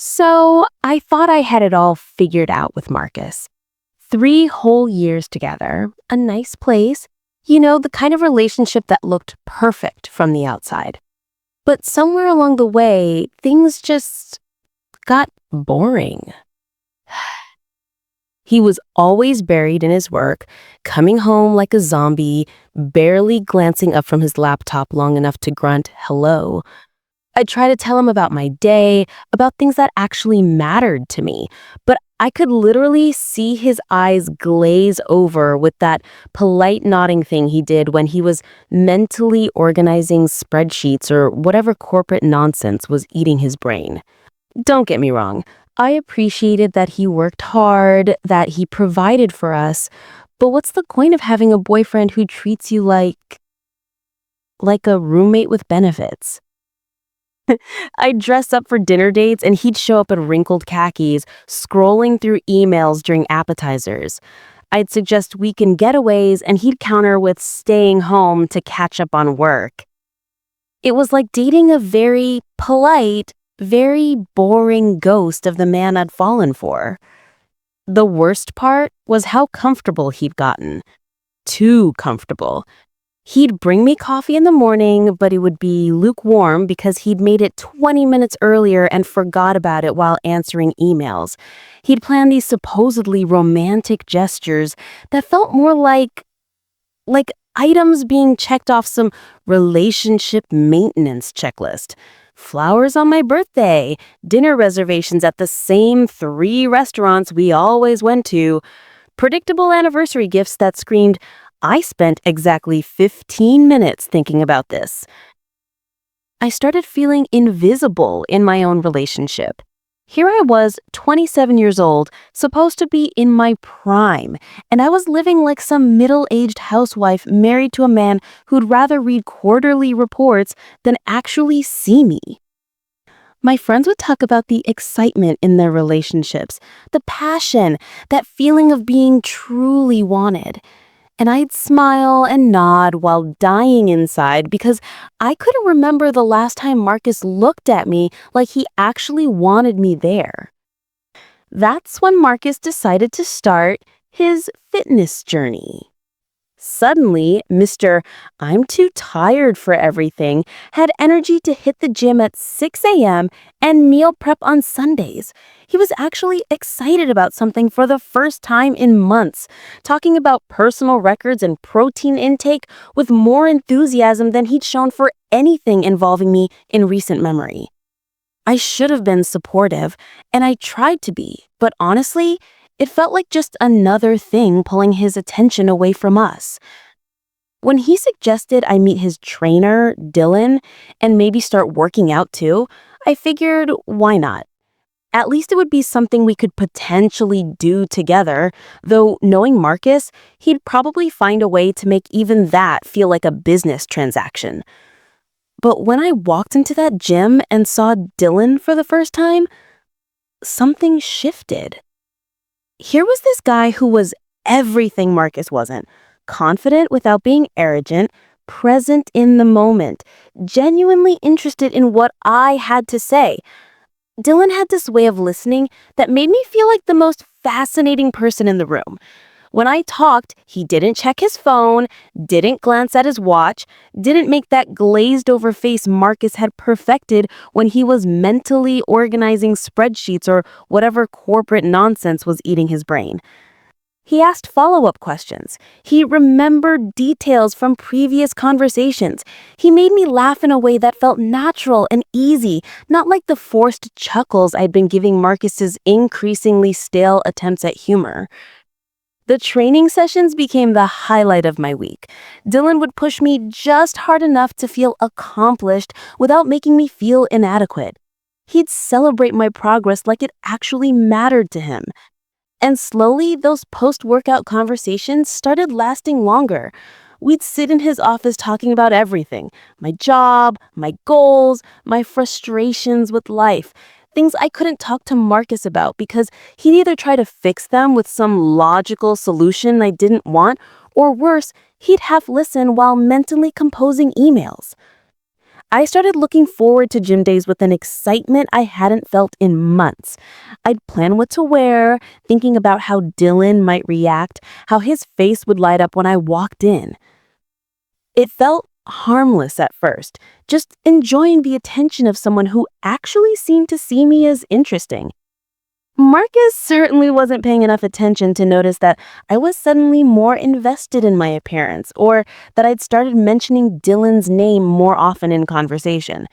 So I thought I had it all figured out with Marcus. 3 whole years together, a nice place, the kind of relationship that looked perfect from the outside. But somewhere along the way, things just got boring. He was always buried in his work, coming home like a zombie, barely glancing up from his laptop long enough to grunt hello. I tried to tell him about my day, about things that actually mattered to me, but I could literally see his eyes glaze over with that polite nodding thing he did when he was mentally organizing spreadsheets or whatever corporate nonsense was eating his brain. Don't get me wrong, I appreciated that he worked hard, that he provided for us, but what's the point of having a boyfriend who treats you like a roommate with benefits? I'd dress up for dinner dates and he'd show up in wrinkled khakis, scrolling through emails during appetizers. I'd suggest weekend getaways and he'd counter with staying home to catch up on work. It was like dating a very polite, very boring ghost of the man I'd fallen for. The worst part was how comfortable he'd gotten. Too comfortable. He'd bring me coffee in the morning, but it would be lukewarm because he'd made it 20 minutes earlier and forgot about it while answering emails. He'd plan these supposedly romantic gestures that felt more like items being checked off some relationship maintenance checklist. Flowers on my birthday, dinner reservations at the same 3 restaurants we always went to, predictable anniversary gifts that screamed, I spent exactly 15 minutes thinking about this. I started feeling invisible in my own relationship. Here I was, 27 years old, supposed to be in my prime, and I was living like some middle-aged housewife married to a man who'd rather read quarterly reports than actually see me. My friends would talk about the excitement in their relationships, the passion, that feeling of being truly wanted. And I'd smile and nod while dying inside because I couldn't remember the last time Marcus looked at me like he actually wanted me there. That's when Marcus decided to start his fitness journey. Suddenly, Mr. I'm too tired for everything had energy to hit the gym at 6 a.m. and meal prep on Sundays. He was actually excited about something for the first time in months, talking about personal records and protein intake with more enthusiasm than he'd shown for anything involving me in recent memory. I should have been supportive, and I tried to be, but honestly, it felt like just another thing pulling his attention away from us. When he suggested I meet his trainer, Dylan, and maybe start working out too, I figured, why not? At least it would be something we could potentially do together, though knowing Marcus, he'd probably find a way to make even that feel like a business transaction. But when I walked into that gym and saw Dylan for the first time, something shifted. Here was this guy who was everything Marcus wasn't. Confident without being arrogant, present in the moment, genuinely interested in what I had to say. Dylan had this way of listening that made me feel like the most fascinating person in the room. When I talked, he didn't check his phone, didn't glance at his watch, didn't make that glazed over face Marcus had perfected when he was mentally organizing spreadsheets or whatever corporate nonsense was eating his brain. He asked follow-up questions. He remembered details from previous conversations. He made me laugh in a way that felt natural and easy, not like the forced chuckles I'd been giving Marcus's increasingly stale attempts at humor. The training sessions became the highlight of my week. Dylan would push me just hard enough to feel accomplished without making me feel inadequate. He'd celebrate my progress like it actually mattered to him. And slowly, those post-workout conversations started lasting longer. We'd sit in his office talking about everything: my job, my goals, my frustrations with life. Things I couldn't talk to Marcus about because he'd either try to fix them with some logical solution I didn't want, or worse, he'd half listen while mentally composing emails. I started looking forward to gym days with an excitement I hadn't felt in months. I'd plan what to wear, thinking about how Dylan might react, how his face would light up when I walked in. It felt harmless at first, just enjoying the attention of someone who actually seemed to see me as interesting. Marcus certainly wasn't paying enough attention to notice that I was suddenly more invested in my appearance, or that I'd started mentioning Dylan's name more often in conversation.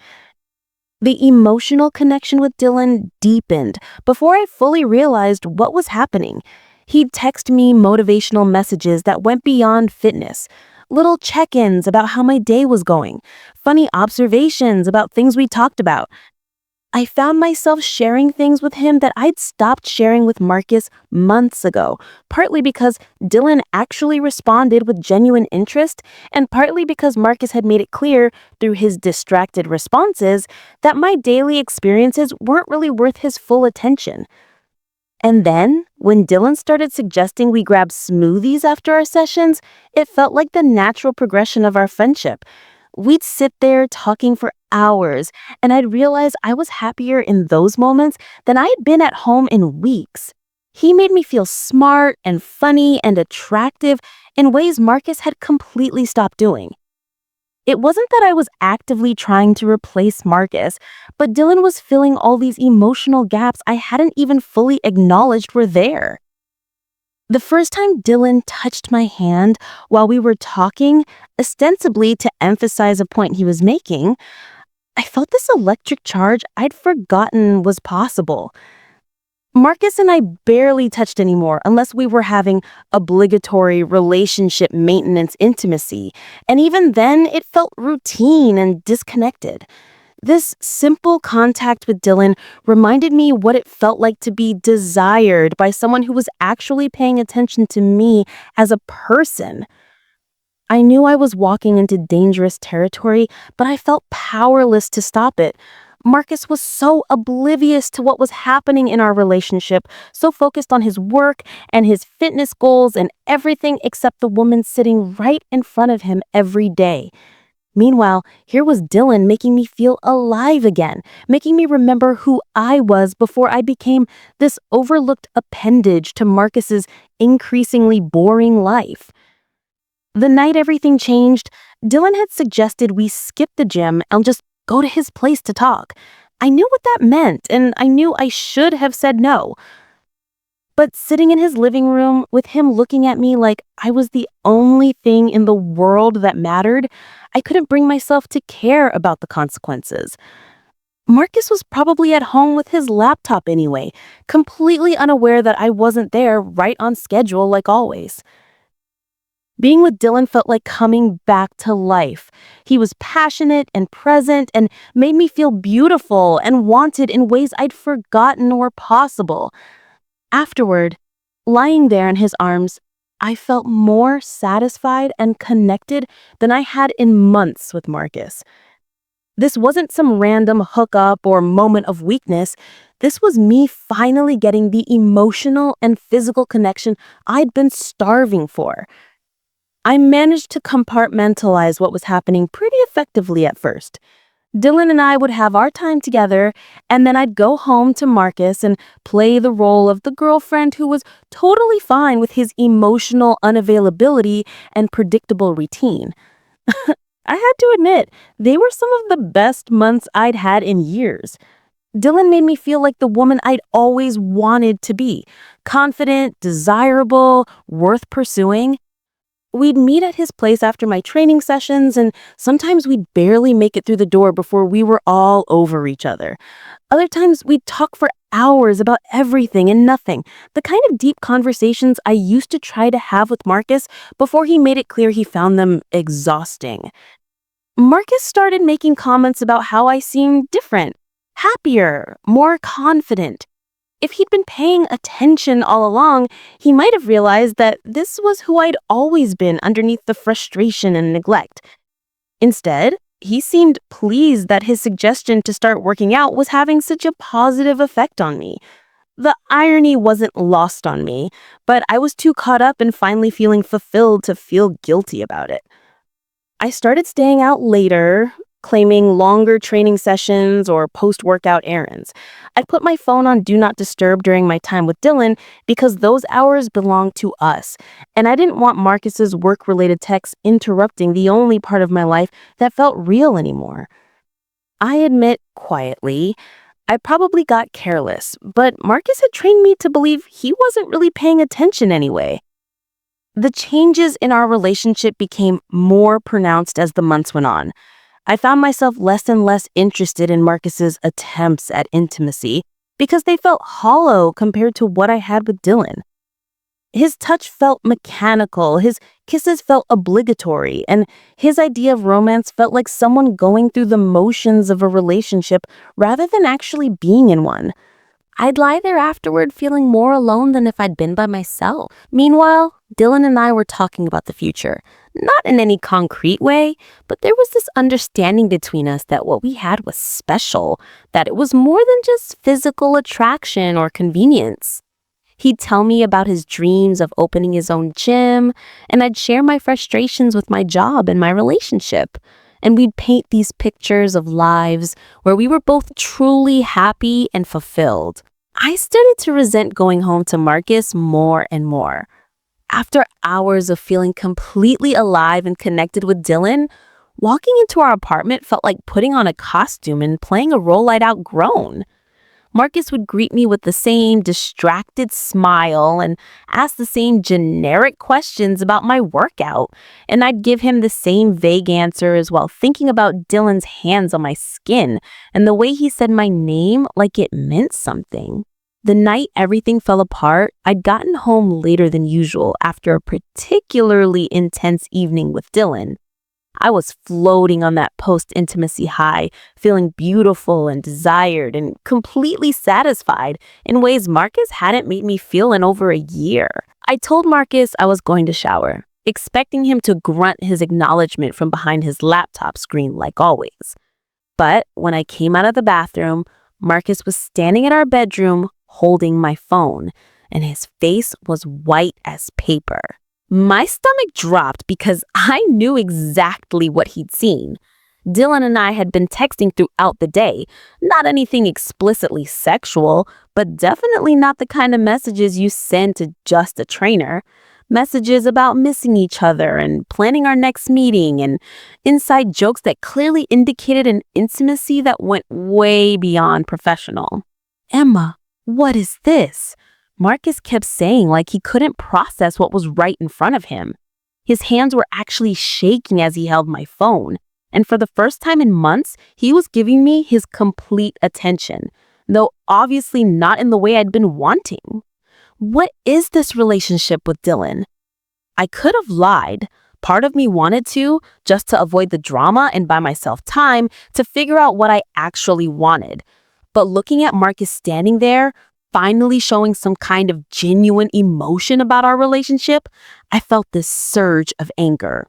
The emotional connection with Dylan deepened before I fully realized what was happening. He'd text me motivational messages that went beyond fitness, little check-ins about how my day was going, funny observations about things we talked about. I found myself sharing things with him that I'd stopped sharing with Marcus months ago, partly because Dylan actually responded with genuine interest, and partly because Marcus had made it clear through his distracted responses that my daily experiences weren't really worth his full attention. And then, when Dylan started suggesting we grab smoothies after our sessions, it felt like the natural progression of our friendship. We'd sit there talking for hours, and I'd realize I was happier in those moments than I had been at home in weeks. He made me feel smart and funny and attractive in ways Marcus had completely stopped doing. It wasn't that I was actively trying to replace Marcus, but Dylan was filling all these emotional gaps I hadn't even fully acknowledged were there. The first time Dylan touched my hand while we were talking, ostensibly to emphasize a point he was making, I felt this electric charge I'd forgotten was possible. Marcus and I barely touched anymore unless we were having obligatory relationship maintenance intimacy, and even then it felt routine and disconnected. This simple contact with Dylan reminded me what it felt like to be desired by someone who was actually paying attention to me as a person. I knew I was walking into dangerous territory, but I felt powerless to stop it. Marcus was so oblivious to what was happening in our relationship, so focused on his work and his fitness goals and everything except the woman sitting right in front of him every day. Meanwhile, here was Dylan making me feel alive again, making me remember who I was before I became this overlooked appendage to Marcus's increasingly boring life. The night everything changed, Dylan had suggested we skip the gym and just go to his place to talk. I knew what that meant, and I knew I should have said no. But sitting in his living room with him looking at me like I was the only thing in the world that mattered, I couldn't bring myself to care about the consequences. Marcus was probably at home with his laptop anyway, completely unaware that I wasn't there right on schedule like always. Being with Dylan felt like coming back to life. He was passionate and present and made me feel beautiful and wanted in ways I'd forgotten were possible. Afterward, lying there in his arms, I felt more satisfied and connected than I had in months with Marcus. This wasn't some random hookup or moment of weakness. This was me finally getting the emotional and physical connection I'd been starving for. I managed to compartmentalize what was happening pretty effectively at first. Dylan and I would have our time together, and then I'd go home to Marcus and play the role of the girlfriend who was totally fine with his emotional unavailability and predictable routine. I had to admit, they were some of the best months I'd had in years. Dylan made me feel like the woman I'd always wanted to be, confident, desirable, worth pursuing. We'd meet at his place after my training sessions, and sometimes we'd barely make it through the door before we were all over each other. Other times, we'd talk for hours about everything and nothing, the kind of deep conversations I used to try to have with Marcus before he made it clear he found them exhausting. Marcus started making comments about how I seemed different, happier, more confident. If he'd been paying attention all along, he might have realized that this was who I'd always been underneath the frustration and neglect. Instead, he seemed pleased that his suggestion to start working out was having such a positive effect on me. The irony wasn't lost on me, but I was too caught up in finally feeling fulfilled to feel guilty about it. I started staying out later, claiming longer training sessions or post-workout errands. I'd put my phone on Do Not Disturb during my time with Dylan because those hours belonged to us, and I didn't want Marcus's work-related texts interrupting the only part of my life that felt real anymore. I admit quietly, I probably got careless, but Marcus had trained me to believe he wasn't really paying attention anyway. The changes in our relationship became more pronounced as the months went on. I found myself less and less interested in Marcus's attempts at intimacy because they felt hollow compared to what I had with Dylan. His touch felt mechanical, his kisses felt obligatory, and his idea of romance felt like someone going through the motions of a relationship rather than actually being in one. I'd lie there afterward feeling more alone than if I'd been by myself. Meanwhile, Dylan and I were talking about the future. Not in any concrete way, but there was this understanding between us that what we had was special, that it was more than just physical attraction or convenience. He'd tell me about his dreams of opening his own gym, and I'd share my frustrations with my job and my relationship. And we'd paint these pictures of lives where we were both truly happy and fulfilled. I started to resent going home to Marcus more and more. After hours of feeling completely alive and connected with Dylan, walking into our apartment felt like putting on a costume and playing a role I'd outgrown. Marcus would greet me with the same distracted smile and ask the same generic questions about my workout, and I'd give him the same vague answers while thinking about Dylan's hands on my skin and the way he said my name like it meant something. The night everything fell apart, I'd gotten home later than usual after a particularly intense evening with Dylan. I was floating on that post-intimacy high, feeling beautiful and desired and completely satisfied in ways Marcus hadn't made me feel in over a year. I told Marcus I was going to shower, expecting him to grunt his acknowledgement from behind his laptop screen like always. But when I came out of the bathroom, Marcus was standing in our bedroom holding my phone, and his face was white as paper. My stomach dropped because I knew exactly what he'd seen. Dylan and I had been texting throughout the day, not anything explicitly sexual, but definitely not the kind of messages you send to just a trainer. Messages about missing each other and planning our next meeting and inside jokes that clearly indicated an intimacy that went way beyond professional. "Emma, what is this?" Marcus kept saying like he couldn't process what was right in front of him. His hands were actually shaking as he held my phone, and for the first time in months, he was giving me his complete attention, though obviously not in the way I'd been wanting. What is this relationship with Dylan? I could have lied. Part of me wanted to, just to avoid the drama and buy myself time to figure out what I actually wanted. But looking at Marcus standing there, finally showing some kind of genuine emotion about our relationship, I felt this surge of anger.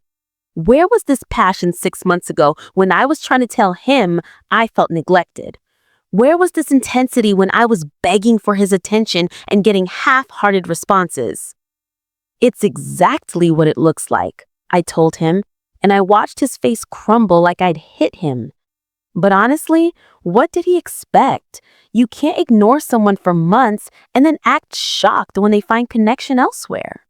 Where was this passion 6 months ago when I was trying to tell him I felt neglected? Where was this intensity when I was begging for his attention and getting half-hearted responses? "It's exactly what it looks like," I told him, and I watched his face crumble like I'd hit him. But honestly, what did he expect? You can't ignore someone for months and then act shocked when they find connection elsewhere.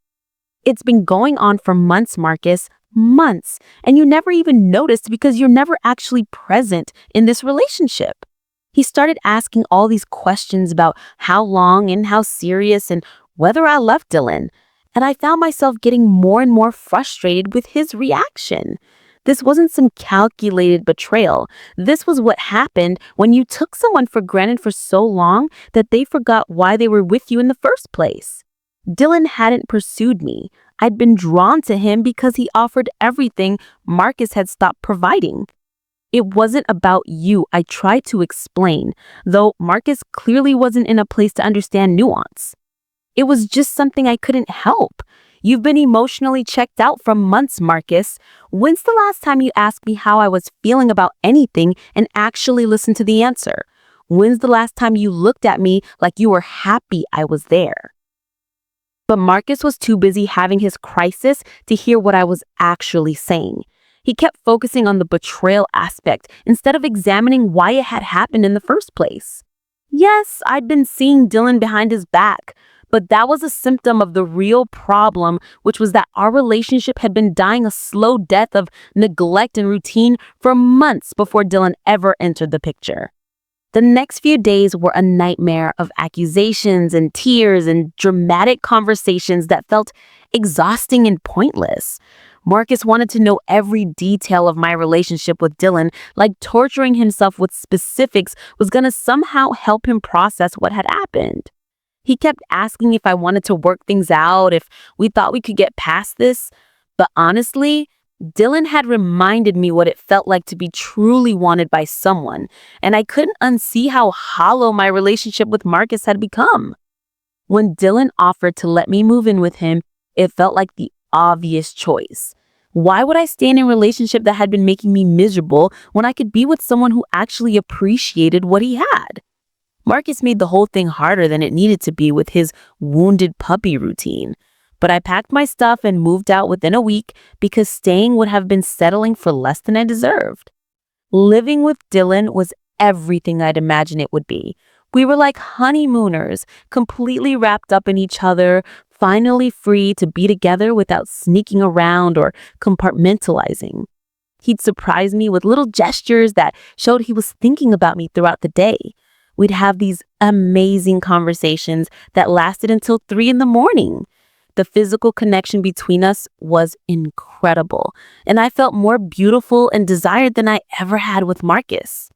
"It's been going on for months, Marcus, months, and you never even noticed because you're never actually present in this relationship." He started asking all these questions about how long and how serious and whether I loved Dylan, and I found myself getting more and more frustrated with his reaction. This wasn't some calculated betrayal. This was what happened when you took someone for granted for so long that they forgot why they were with you in the first place. Dylan hadn't pursued me. I'd been drawn to him because he offered everything Marcus had stopped providing. "It wasn't about you," I tried to explain, though Marcus clearly wasn't in a place to understand nuance. "It was just something I couldn't help. You've been emotionally checked out for months, Marcus. When's the last time you asked me how I was feeling about anything and actually listened to the answer? When's the last time you looked at me like you were happy I was there?" But Marcus was too busy having his crisis to hear what I was actually saying. He kept focusing on the betrayal aspect instead of examining why it had happened in the first place. Yes, I'd been seeing Dylan behind his back, but that was a symptom of the real problem, which was that our relationship had been dying a slow death of neglect and routine for months before Dylan ever entered the picture. The next few days were a nightmare of accusations and tears and dramatic conversations that felt exhausting and pointless. Marcus wanted to know every detail of my relationship with Dylan, like torturing himself with specifics was going to somehow help him process what had happened. He kept asking if I wanted to work things out, if we thought we could get past this. But honestly, Dylan had reminded me what it felt like to be truly wanted by someone, and I couldn't unsee how hollow my relationship with Marcus had become. When Dylan offered to let me move in with him, it felt like the obvious choice. Why would I stay in a relationship that had been making me miserable when I could be with someone who actually appreciated what he had? Marcus made the whole thing harder than it needed to be with his wounded puppy routine. But I packed my stuff and moved out within a week because staying would have been settling for less than I deserved. Living with Dylan was everything I'd imagined it would be. We were like honeymooners, completely wrapped up in each other, finally free to be together without sneaking around or compartmentalizing. He'd surprise me with little gestures that showed he was thinking about me throughout the day. We'd have these amazing conversations that lasted until 3 in the morning. The physical connection between us was incredible, and I felt more beautiful and desired than I ever had with Marcus.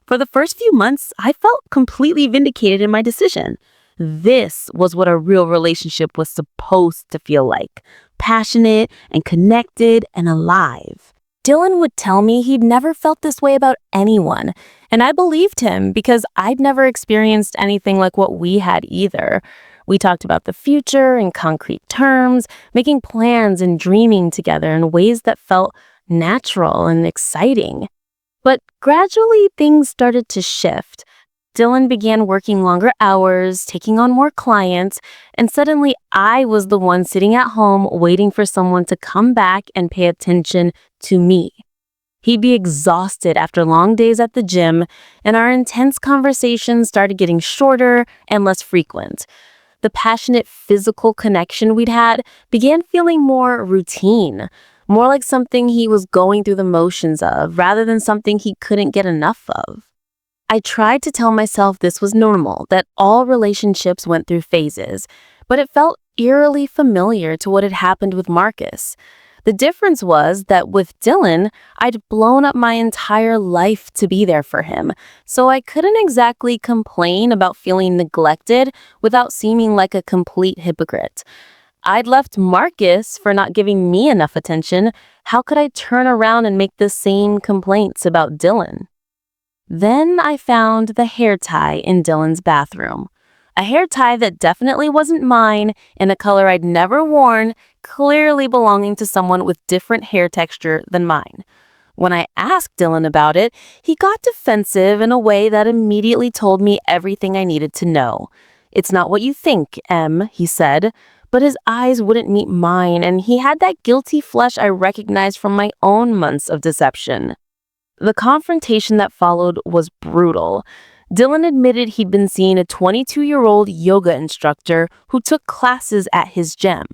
For the first few months, I felt completely vindicated in my decision. This was what a real relationship was supposed to feel like: passionate and connected and alive. Dylan would tell me he'd never felt this way about anyone, and I believed him because I'd never experienced anything like what we had either. We talked about the future in concrete terms, making plans and dreaming together in ways that felt natural and exciting. But gradually, things started to shift. Dylan began working longer hours, taking on more clients, and suddenly I was the one sitting at home waiting for someone to come back and pay attention to me. He'd be exhausted after long days at the gym, and our intense conversations started getting shorter and less frequent. The passionate physical connection we'd had began feeling more routine, more like something he was going through the motions of rather than something he couldn't get enough of. I tried to tell myself this was normal, that all relationships went through phases, but it felt eerily familiar to what had happened with Marcus. The difference was that with Dylan, I'd blown up my entire life to be there for him, so I couldn't exactly complain about feeling neglected without seeming like a complete hypocrite. I'd left Marcus for not giving me enough attention. How could I turn around and make the same complaints about Dylan? Then I found the hair tie in Dylan's bathroom. A hair tie that definitely wasn't mine, in a color I'd never worn, clearly belonging to someone with different hair texture than mine. When I asked Dylan about it, he got defensive in a way that immediately told me everything I needed to know. "It's not what you think, Em," he said, but his eyes wouldn't meet mine, and he had that guilty flush I recognized from my own months of deception. The confrontation that followed was brutal. Dylan admitted he'd been seeing a 22-year-old yoga instructor who took classes at his gym.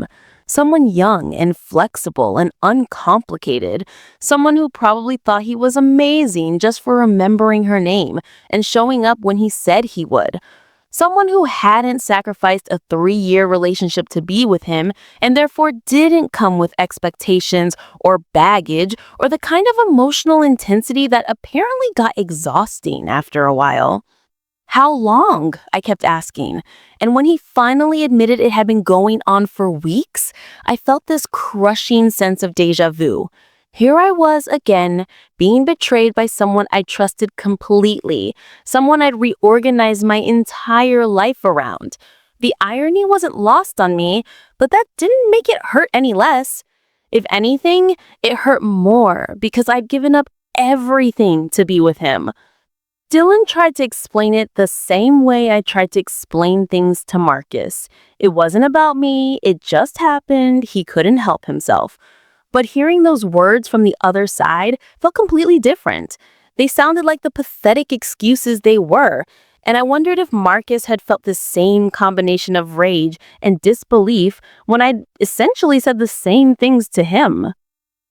Someone young and flexible and uncomplicated. Someone who probably thought he was amazing just for remembering her name and showing up when he said he would. Someone who hadn't sacrificed a 3-year relationship to be with him and therefore didn't come with expectations or baggage or the kind of emotional intensity that apparently got exhausting after a while. "How long?" I kept asking. And when he finally admitted it had been going on for weeks, I felt this crushing sense of deja vu. Here I was again, being betrayed by someone I trusted completely, someone I'd reorganized my entire life around. The irony wasn't lost on me, but that didn't make it hurt any less. If anything, it hurt more because I'd given up everything to be with him. Dylan tried to explain it the same way I tried to explain things to Marcus. It wasn't about me, it just happened, he couldn't help himself. But hearing those words from the other side felt completely different. They sounded like the pathetic excuses they were, and I wondered if Marcus had felt the same combination of rage and disbelief when I'd essentially said the same things to him.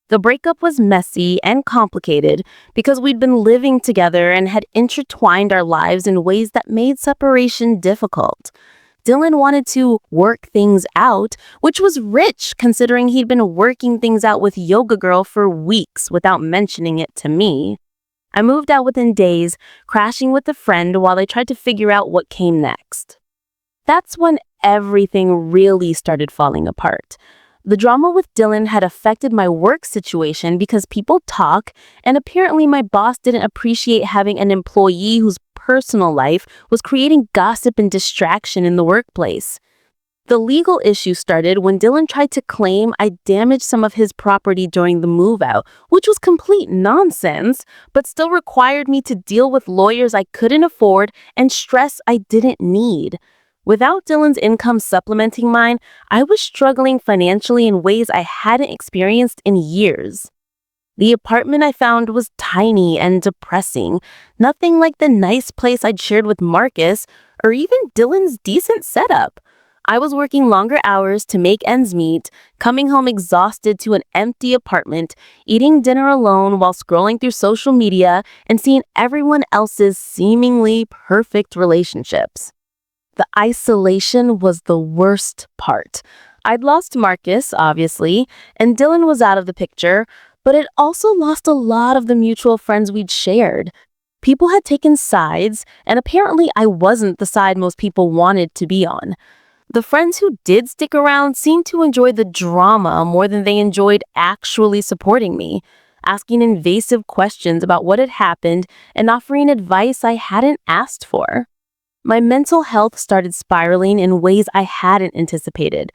The breakup was messy and complicated because we'd been living together and had intertwined our lives in ways that made separation difficult. Dylan wanted to work things out, which was rich considering he'd been working things out with Yoga Girl for weeks without mentioning it to me. I moved out within days, crashing with a friend while I tried to figure out what came next. That's when everything really started falling apart. The drama with Dylan had affected my work situation because people talk, and apparently my boss didn't appreciate having an employee whose personal life was creating gossip and distraction in the workplace. The legal issue started when Dylan tried to claim I damaged some of his property during the move out, which was complete nonsense, but still required me to deal with lawyers I couldn't afford and stress I didn't need. Without Dylan's income supplementing mine, I was struggling financially in ways I hadn't experienced in years. The apartment I found was tiny and depressing, nothing like the nice place I'd shared with Marcus or even Dylan's decent setup. I was working longer hours to make ends meet, coming home exhausted to an empty apartment, eating dinner alone while scrolling through social media and seeing everyone else's seemingly perfect relationships. The isolation was the worst part. I'd lost Marcus, obviously, and Dylan was out of the picture, but it also lost a lot of the mutual friends we'd shared. People had taken sides, and apparently I wasn't the side most people wanted to be on. The friends who did stick around seemed to enjoy the drama more than they enjoyed actually supporting me, asking invasive questions about what had happened and offering advice I hadn't asked for. My mental health started spiraling in ways I hadn't anticipated.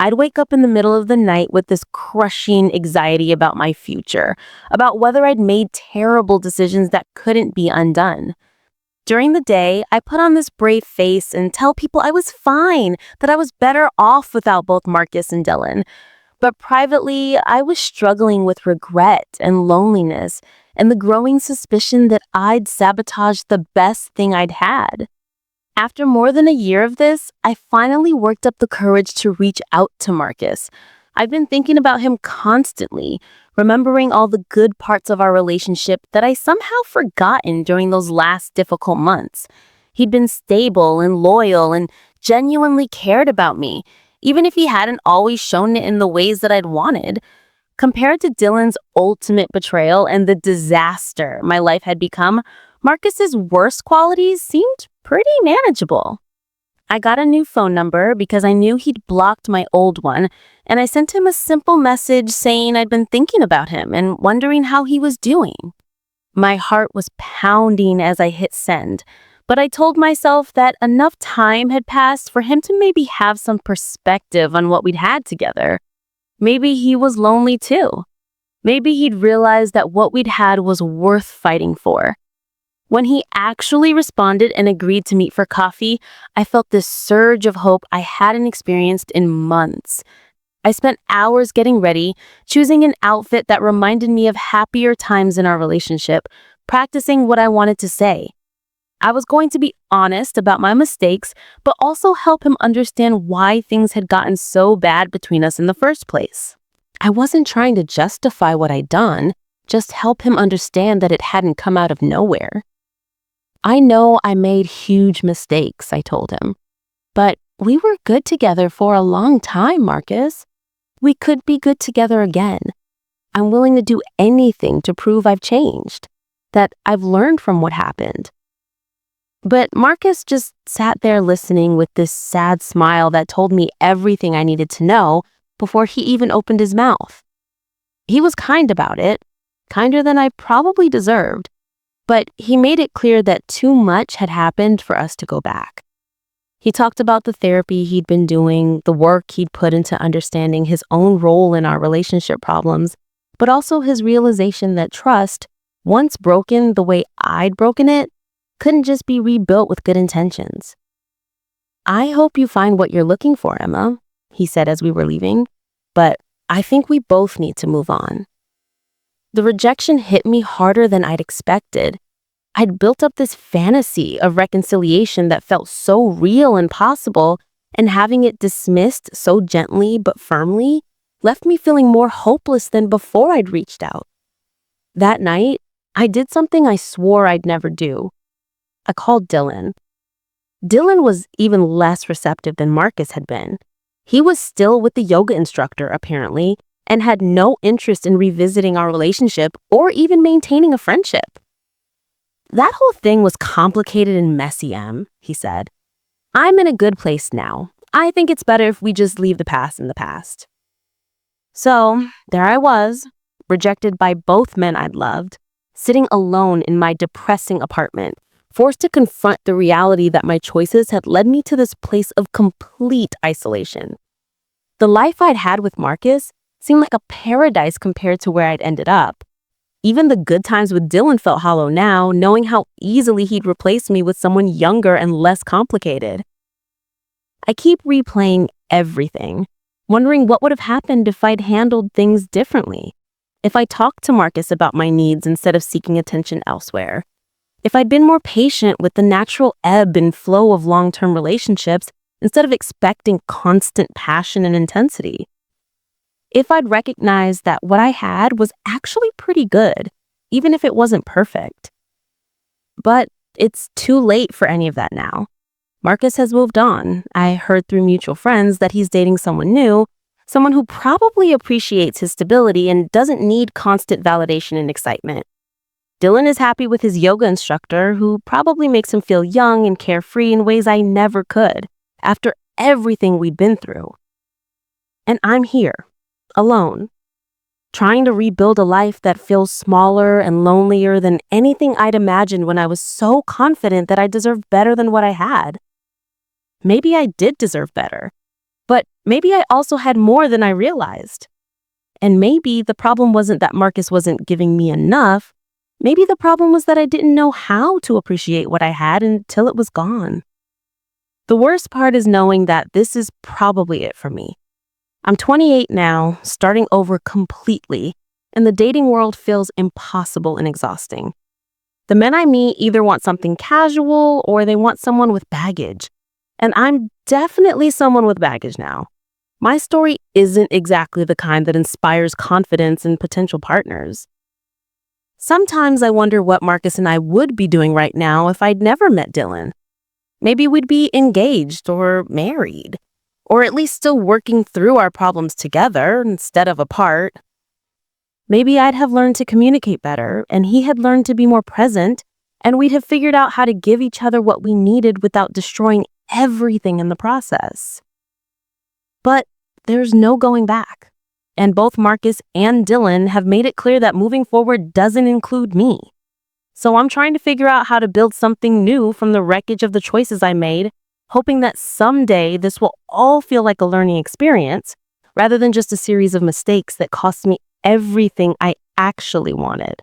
I'd wake up in the middle of the night with this crushing anxiety about my future, about whether I'd made terrible decisions that couldn't be undone. During the day, I put on this brave face and tell people I was fine, that I was better off without both Marcus and Dylan. But privately, I was struggling with regret and loneliness and the growing suspicion that I'd sabotaged the best thing I'd had. After more than a year of this, I finally worked up the courage to reach out to Marcus. I've been thinking about him constantly, remembering all the good parts of our relationship that I somehow forgotten during those last difficult months. He'd been stable and loyal and genuinely cared about me, even if he hadn't always shown it in the ways that I'd wanted. Compared to Dylan's ultimate betrayal and the disaster my life had become, Marcus's worst qualities seemed pretty manageable. I got a new phone number because I knew he'd blocked my old one, and I sent him a simple message saying I'd been thinking about him and wondering how he was doing. My heart was pounding as I hit send, but I told myself that enough time had passed for him to maybe have some perspective on what we'd had together. Maybe he was lonely too. Maybe he'd realized that what we'd had was worth fighting for. When he actually responded and agreed to meet for coffee, I felt this surge of hope I hadn't experienced in months. I spent hours getting ready, choosing an outfit that reminded me of happier times in our relationship, practicing what I wanted to say. I was going to be honest about my mistakes, but also help him understand why things had gotten so bad between us in the first place. I wasn't trying to justify what I'd done, just help him understand that it hadn't come out of nowhere. I know I made huge mistakes, I told him. But we were good together for a long time, Marcus. We could be good together again. I'm willing to do anything to prove I've changed, that I've learned from what happened. But Marcus just sat there listening with this sad smile that told me everything I needed to know before he even opened his mouth. He was kind about it, kinder than I probably deserved. But he made it clear that too much had happened for us to go back. He talked about the therapy he'd been doing, the work he'd put into understanding his own role in our relationship problems, but also his realization that trust, once broken the way I'd broken it, couldn't just be rebuilt with good intentions. "I hope you find what you're looking for, Emma," he said as we were leaving, "but I think we both need to move on. The rejection hit me harder than I'd expected. I'd built up this fantasy of reconciliation that felt so real and possible, and having it dismissed so gently but firmly left me feeling more hopeless than before I'd reached out. That night, I did something I swore I'd never do. I called Dylan. Dylan was even less receptive than Marcus had been. He was still with the yoga instructor, apparently, and had no interest in revisiting our relationship or even maintaining a friendship. "That whole thing was complicated and messy, Em," he said. "I'm in a good place now. I think it's better if we just leave the past in the past." So, there I was, rejected by both men I'd loved, sitting alone in my depressing apartment, forced to confront the reality that my choices had led me to this place of complete isolation. The life I'd had with Marcus seemed like a paradise compared to where I'd ended up. Even the good times with Dylan felt hollow now, knowing how easily he'd replace me with someone younger and less complicated. I keep replaying everything, wondering what would have happened if I'd handled things differently. If I talked to Marcus about my needs instead of seeking attention elsewhere. If I'd been more patient with the natural ebb and flow of long-term relationships instead of expecting constant passion and intensity. If I'd recognized that what I had was actually pretty good, even if it wasn't perfect. But it's too late for any of that now. Marcus has moved on. I heard through mutual friends that he's dating someone new, someone who probably appreciates his stability and doesn't need constant validation and excitement. Dylan is happy with his yoga instructor, who probably makes him feel young and carefree in ways I never could, after everything we'd been through. And I'm here, alone, trying to rebuild a life that feels smaller and lonelier than anything I'd imagined when I was so confident that I deserved better than what I had. Maybe I did deserve better, but maybe I also had more than I realized. And maybe the problem wasn't that Marcus wasn't giving me enough. Maybe the problem was that I didn't know how to appreciate what I had until it was gone. The worst part is knowing that this is probably it for me. I'm 28 now, starting over completely, and the dating world feels impossible and exhausting. The men I meet either want something casual or they want someone with baggage. And I'm definitely someone with baggage now. My story isn't exactly the kind that inspires confidence in potential partners. Sometimes I wonder what Marcus and I would be doing right now if I'd never met Dylan. Maybe we'd be engaged or married, or at least still working through our problems together instead of apart. Maybe I'd have learned to communicate better, and he had learned to be more present, and we'd have figured out how to give each other what we needed without destroying everything in the process. But there's no going back. And both Marcus and Dylan have made it clear that moving forward doesn't include me. So I'm trying to figure out how to build something new from the wreckage of the choices I made, hoping that someday this will all feel like a learning experience, rather than just a series of mistakes that cost me everything I actually wanted.